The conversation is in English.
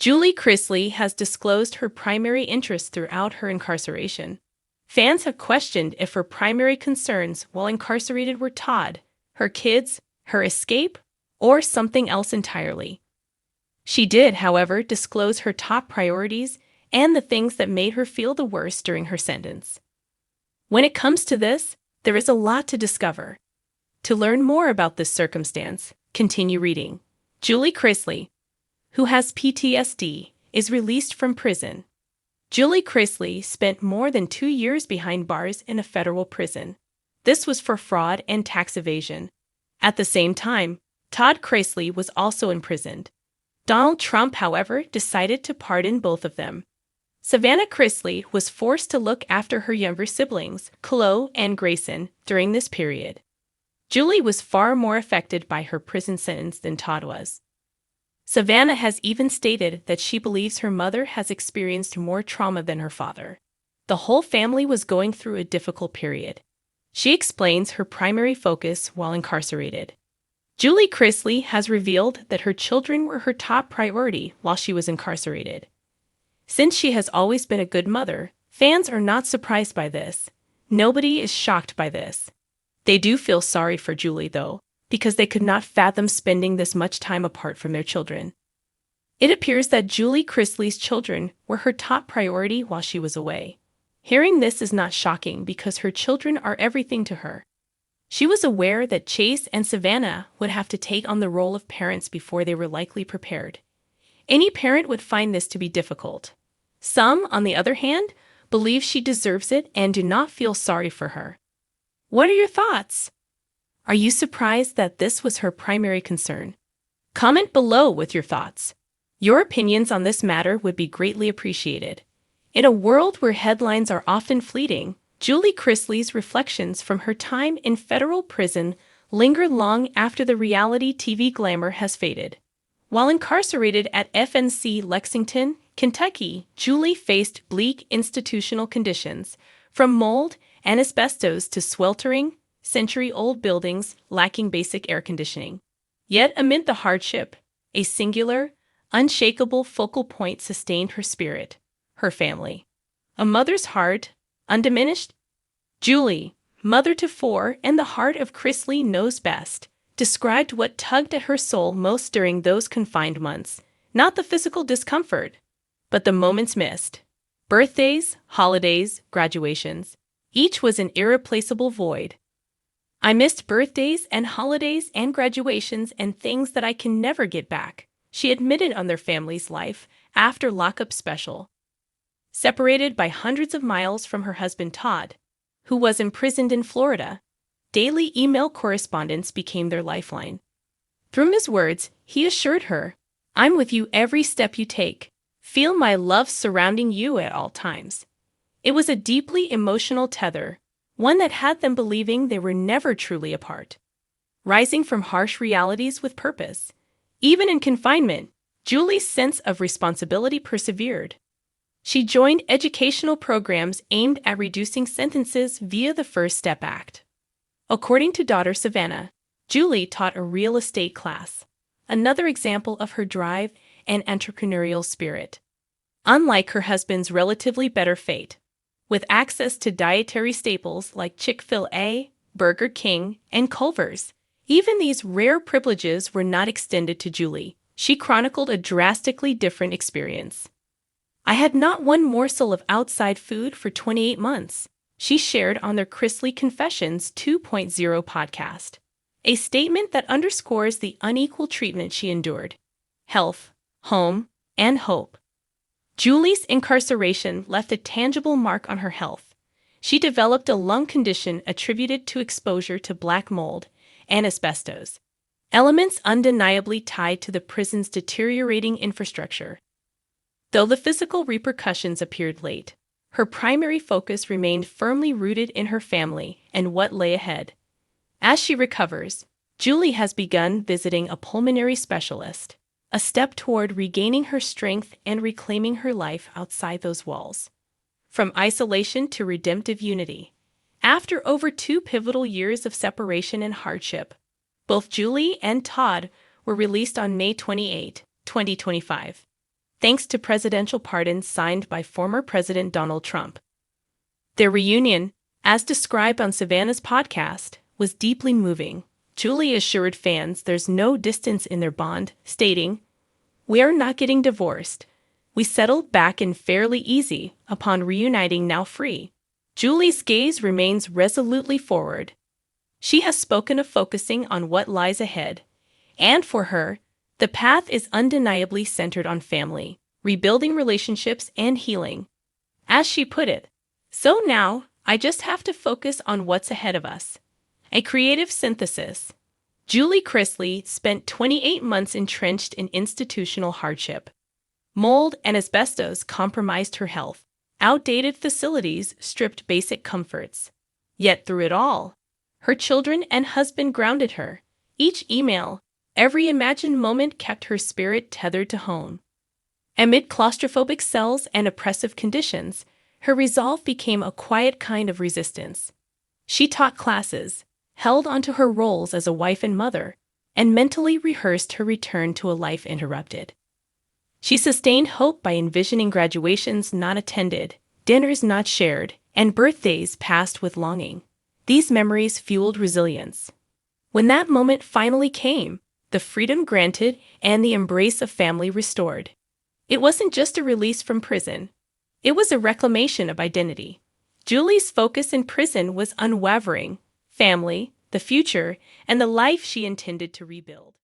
Julie Chrisley has disclosed her primary interests throughout her incarceration. Fans have questioned if her primary concerns while incarcerated were Todd, her kids, her escape, or something else entirely. She did, however, disclose her top priorities and the things that made her feel the worst during her sentence. When it comes to this, there is a lot to discover. To learn more about this circumstance, continue reading. Julie Chrisley, who has PTSD, is released from prison. Julie Chrisley spent more than 2 years behind bars in a federal prison. This was for fraud and tax evasion. At the same time, Todd Chrisley was also imprisoned. Donald Trump, however, decided to pardon both of them. Savannah Chrisley was forced to look after her younger siblings, Chloe and Grayson, during this period. Julie was far more affected by her prison sentence than Todd was. Savannah has even stated that she believes her mother has experienced more trauma than her father. The whole family was going through a difficult period. She explains her primary focus while incarcerated. Julie Chrisley has revealed that her children were her top priority while she was incarcerated. Since she has always been a good mother, fans are not surprised by this. Nobody is shocked by this. They do feel sorry for Julie, though, because they could not fathom spending this much time apart from their children. It appears that Julie Chrisley's children were her top priority while she was away. Hearing this is not shocking because her children are everything to her. She was aware that Chase and Savannah would have to take on the role of parents before they were likely prepared. Any parent would find this to be difficult. Some, on the other hand, believe she deserves it and do not feel sorry for her. What are your thoughts? Are you surprised that this was her primary concern? Comment below with your thoughts. Your opinions on this matter would be greatly appreciated. In a world where headlines are often fleeting, Julie Chrisley's reflections from her time in federal prison linger long after the reality TV glamour has faded. While incarcerated at FNC Lexington, Kentucky, Julie faced bleak institutional conditions, from mold and asbestos to sweltering, century-old buildings lacking basic air conditioning. Yet amid the hardship, a singular, unshakable focal point sustained her spirit, her family. A mother's heart, undiminished. Julie, mother to 4 and the heart of Chrisley Knows best, described what tugged at her soul most during those confined months, not the physical discomfort, but the moments missed. Birthdays, holidays, graduations. Each was an irreplaceable void. I missed birthdays and holidays and graduations and things that I can never get back, she admitted on their family's life after lockup special. Separated by hundreds of miles from her husband Todd, who was imprisoned in Florida, daily email correspondence became their lifeline. Through his words, he assured her, "I'm with you every step you take. Feel my love surrounding you at all times." It was a deeply emotional tether, one that had them believing they were never truly apart. Rising from harsh realities with purpose. Even in confinement, Julie's sense of responsibility persevered. She joined educational programs aimed at reducing sentences via the First Step Act. According to daughter Savannah, Julie taught a real estate class, another example of her drive and entrepreneurial spirit. Unlike her husband's relatively better fate, with access to dietary staples like Chick-fil-A, Burger King, and Culver's, even these rare privileges were not extended to Julie. She chronicled a drastically different experience. "I had not one morsel of outside food for 28 months, she shared on their Chrisley Confessions 2.0 podcast, a statement that underscores the unequal treatment she endured. Health, home, and hope. Julie's incarceration left a tangible mark on her health. She developed a lung condition attributed to exposure to black mold and asbestos, elements undeniably tied to the prison's deteriorating infrastructure. Though the physical repercussions appeared late, her primary focus remained firmly rooted in her family and what lay ahead. As she recovers, Julie has begun visiting a pulmonary specialist, a step toward regaining her strength and reclaiming her life outside those walls. From isolation to redemptive unity. After over 2 pivotal years of separation and hardship, both Julie and Todd were released on May 28, 2025. thanks to presidential pardons signed by former President Donald Trump. Their reunion, as described on Savannah's podcast, was deeply moving. Julie assured fans there's no distance in their bond, stating, "We are not getting divorced. We settled back in fairly easy upon reuniting, now free." Julie's gaze remains resolutely forward. She has spoken of focusing on what lies ahead, and for her, the path is undeniably centered on family, rebuilding relationships, and healing. As she put it, "So now, I just have to focus on what's ahead of us." A creative synthesis. Julie Chrisley spent 28 months entrenched in institutional hardship. Mold and asbestos compromised her health. Outdated facilities stripped basic comforts. Yet through it all, her children and husband grounded her. Each email, every imagined moment kept her spirit tethered to home. Amid claustrophobic cells and oppressive conditions, her resolve became a quiet kind of resistance. She taught classes, held onto her roles as a wife and mother, and mentally rehearsed her return to a life interrupted. She sustained hope by envisioning graduations not attended, dinners not shared, and birthdays passed with longing. These memories fueled resilience. When that moment finally came, the freedom granted and the embrace of family restored, it wasn't just a release from prison. It was a reclamation of identity. Julie's focus in prison was unwavering: family, the future, and the life she intended to rebuild.